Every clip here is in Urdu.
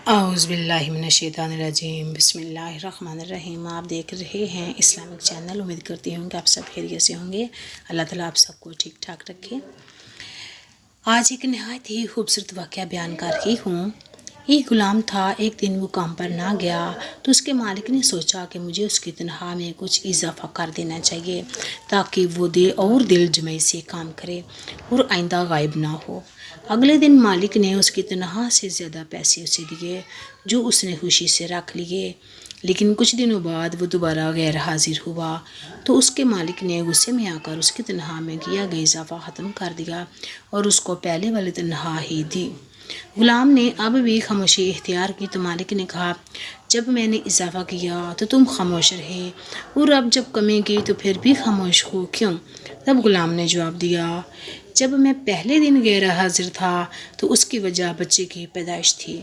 اعوذ باللہ من الشیطان الرجیم، بسم اللہ الرحمن الرحیم۔ آپ دیکھ رہے ہیں اسلامک چینل۔ امید کرتی ہوں کہ آپ سب خیریت سے ہوں گے۔ اللہ تعالیٰ آپ سب کو ٹھیک ٹھاک رکھے۔ آج ایک نہایت ہی خوبصورت واقعہ بیان کر رہی ہوں۔ ایک غلام تھا، ایک دن وہ کام پر نہ گیا تو اس کے مالک نے سوچا کہ مجھے اس کی تنخواہ میں کچھ اضافہ کر دینا چاہیے تاکہ وہ دل جمعی سے کام کرے اور آئندہ غائب نہ ہو۔ اگلے دن مالک نے اس کی تنخواہ سے زیادہ پیسے اسے دیے جو اس نے خوشی سے رکھ لیے، لیکن کچھ دنوں بعد وہ دوبارہ غیر حاضر ہوا تو اس کے مالک نے غصے میں آ کر اس کی تنخواہ میں کیا گیا اضافہ ختم کر دیا اور اس کو پہلے والی تنخواہ ہی دی۔ غلام نے اب بھی خاموشی اختیار کی تو مالک نے کہا، جب میں نے اضافہ کیا تو تم خاموش رہے اور اب جب کمی کی تو پھر بھی خاموش ہو کیوں؟ تب غلام نے جواب دیا، جب میں پہلے دن غیر حاضر تھا تو اس کی وجہ بچے کی پیدائش تھی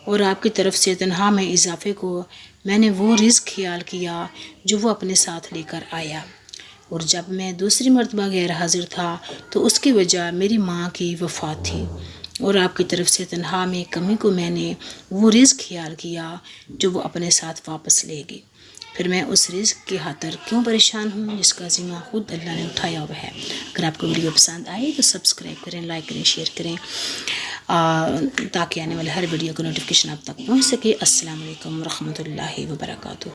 اور آپ کی طرف سے تنخواہ میں اضافے کو میں نے وہ رزق خیال کیا جو وہ اپنے ساتھ لے کر آیا، اور جب میں دوسری مرتبہ غیر حاضر تھا تو اس کی وجہ میری ماں کی وفات تھی اور آپ کی طرف سے تنخواہ میں کمی کو میں نے وہ رزق خیال کیا جو وہ اپنے ساتھ واپس لے گی۔ پھر میں اس رزق کی خاطر کیوں پریشان ہوں جس کا ذمہ خود اللہ نے اٹھایا ہوا ہے۔ اگر آپ کو ویڈیو پسند آئے تو سبسکرائب کریں، لائک کریں، شیئر کریں تاکہ آنے والے ہر ویڈیو کا نوٹیفیکیشن آپ تک پہنچ سکے۔ السلام علیکم ورحمۃ اللہ وبرکاتہ۔